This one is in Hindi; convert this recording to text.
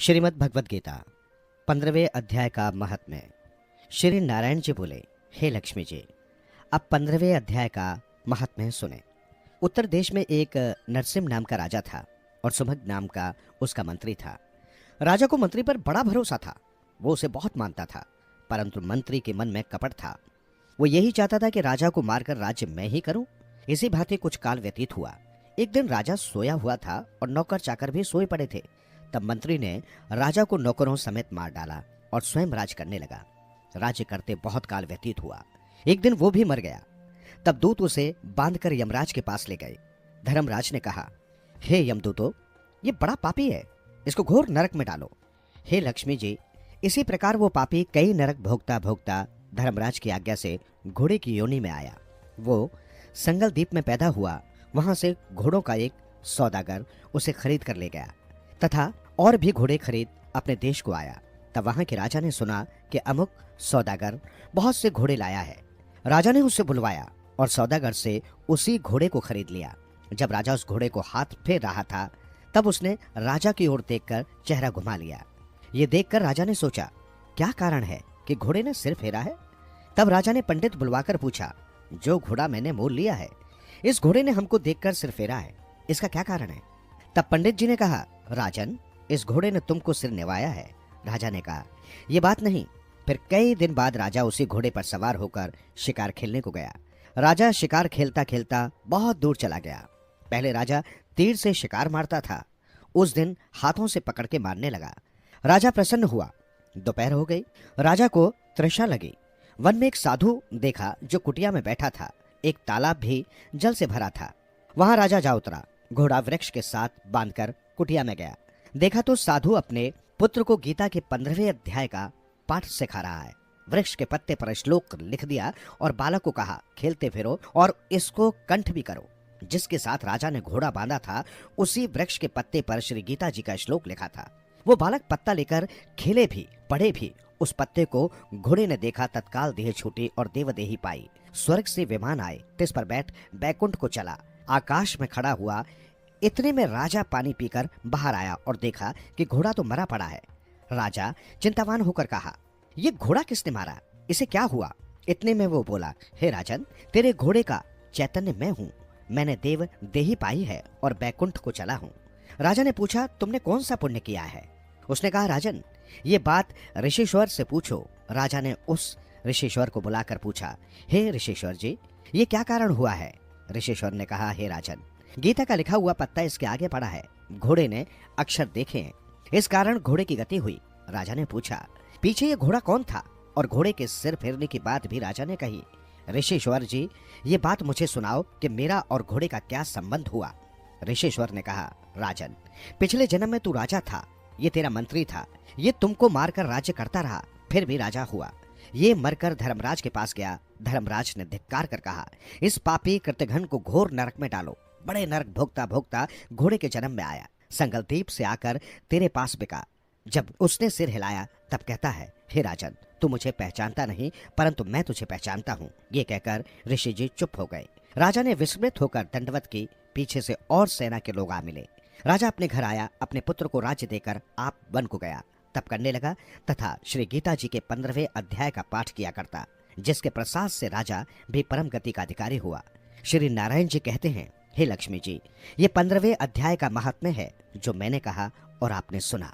श्रीमद् भगवद गीता 15वें अध्याय का महात्म्य। श्री नारायण जी बोले, हे लक्ष्मी जी, अब 15वें अध्याय का महात्म्य सुने। उत्तर देश में एक नरसिम्ह नाम का राजा था और सुभग नाम का उसका मंत्री था। राजा को मंत्री पर बड़ा भरोसा था, वो उसे बहुत मानता था, परंतु मंत्री के मन में कपट था। वो यही चाहता था कि राजा को मारकर राज्य मैं ही करूं। इसी भांति कुछ काल व्यतीत हुआ। एक दिन राजा सोया हुआ था और नौकर चाकर भी सोए पड़े थे। तब मंत्री ने राजा को नौकरों समेत मार डाला और स्वयं राज करने लगा। राज्य करते बहुत काल व्यतीत हुआ। एक दिन वो भी मर गया। तब दूत उसे बांधकर यमराज के पास ले गए। धर्मराज ने कहा, हे यमदूतो, ये बड़ा पापी है, इसको घोर नरक में डालो। हे लक्ष्मी जी, इसी प्रकार वो पापी कई नरक भोगता भोगता धर्मराज की आज्ञा से घोड़े की योनि में आया। वो संगल द्वीप में पैदा हुआ। वहां से घोड़ों का एक सौदागर उसे खरीद कर ले गया तथा और भी घोड़े खरीद अपने देश को आया। तब वहां के राजा ने सुना कि अमुक सौदागर बहुत से घोड़े लाया है। राजा ने उसे बुलवाया और सौदागर से उसी घोड़े को खरीद लिया। जब राजा उस घोड़े को हाथ फेर रहा था, तब उसने राजा की ओर देखकर चेहरा घुमा लिया। ये देखकर राजा ने सोचा, क्या कारण है कि घोड़े ने सिर फेरा है। तब राजा ने पंडित बुलवाकर पूछा, जो घोड़ा मैंने मोल लिया है, इस घोड़े ने हमको देखकर सिर फेरा है, इसका क्या कारण है। तब पंडित जी ने कहा, राजन, इस घोड़े ने तुमको सिर निवाया है। राजा ने कहा, यह बात नहीं। फिर कई दिन बाद राजा उसी घोड़े पर सवार होकर शिकार खेलने को गया। राजा शिकार खेलता खेलता बहुत दूर चला गया। पहले राजा तीर से शिकार मारता था, उस दिन हाथों से पकड़ के मारने लगा। राजा प्रसन्न हुआ। दोपहर हो गई, राजा को तृषा लगी। वन में एक साधु देखा जो कुटिया में बैठा था। एक तालाब भी जल से भरा था। वहां राजा जा उतरा। घोड़ा वृक्ष के साथ बांधकर कुटिया में गया। देखा तो साधु अपने पुत्र को गीता के 15वें अध्याय का पाठ सिखा रहा है। वृक्ष के पत्ते पर श्लोक लिख दिया और बालक को कहा, खेलते फिरो और इसको कंठ भी करो। जिसके साथ राजा ने घोड़ा बांधा था, उसी वृक्ष के पत्ते पर श्री गीता जी का श्लोक लिखा था। वो बालक पत्ता लेकर खेले भी पढ़े भी। उस पत्ते को घोड़े ने देखा, तत्काल देह छूटी और देवदेही पाई। स्वर्ग से विमान आए, तिस पर बैठ बैकुंठ को चला। आकाश में खड़ा हुआ। इतने में राजा पानी पीकर बाहर आया और देखा कि घोड़ा तो मरा पड़ा है। राजा चिंतावान होकर कहा, ये घोड़ा किसने मारा, इसे क्या हुआ। इतने में वो बोला, हे राजन, तेरे घोड़े का चैतन्य मैं हूँ। मैंने देव देही पाई है और बैकुंठ को चला हूँ। राजा ने पूछा, तुमने कौन सा पुण्य किया है। उसने कहा, राजन, ये बात ऋषिश्वर से पूछो। राजा ने उस ऋषिश्वर को बुलाकर पूछा, हे ऋषिश्वर जी, ये क्या कारण हुआ है। ऋषिश्वर ने कहा, हे राजन, गीता का लिखा हुआ पत्ता इसके आगे पड़ा है। घोड़े ने अक्षर देखे हैं, इस कारण घोड़े की गति हुई। राजा ने पूछा, पीछे ये घोड़ा कौन था। और घोड़े के सिर फेरने की बात भी राजा ने कही। ऋषिश्वर जी, ये बात मुझे सुनाओ कि मेरा और घोड़े का क्या संबंध हुआ। ऋषिश्वर ने कहा, राजन, पिछले जन्म में तू राजा था, ये तेरा मंत्री था। ये तुमको मारकर राज्य करता रहा, फिर भी राजा हुआ। ये मरकर धर्मराज के पास गया। धर्मराज ने धिक्कार कर कहा, इस पापी कृतघ्न को घोर नरक में डालो। बड़े नरक भोगता भोगता घोड़े के जन्म में आया। संगलदीप से आकर तेरे पास बिका। जब उसने सिर हिलाया, तब कहता है, हे राजन, तू मुझे पहचानता नहीं, परंतु मैं तुझे पहचानता हूँ। ये कहकर ऋषि जी चुप हो गए। राजा ने विस्मित होकर दंडवत की। पीछे से और सेना के लोग आ मिले। राजा अपने घर आया, अपने पुत्र को राज्य देकर आप वन को गया। तब करने लगा तथा श्री गीता जी के 15वें अध्याय का पाठ किया करता, जिसके प्रसाद से राजा भी परम गति का अधिकारी हुआ। श्री नारायण जी कहते हैं, हे लक्ष्मी जी, ये 15वें अध्याय का महात्म्य है जो मैंने कहा और आपने सुना।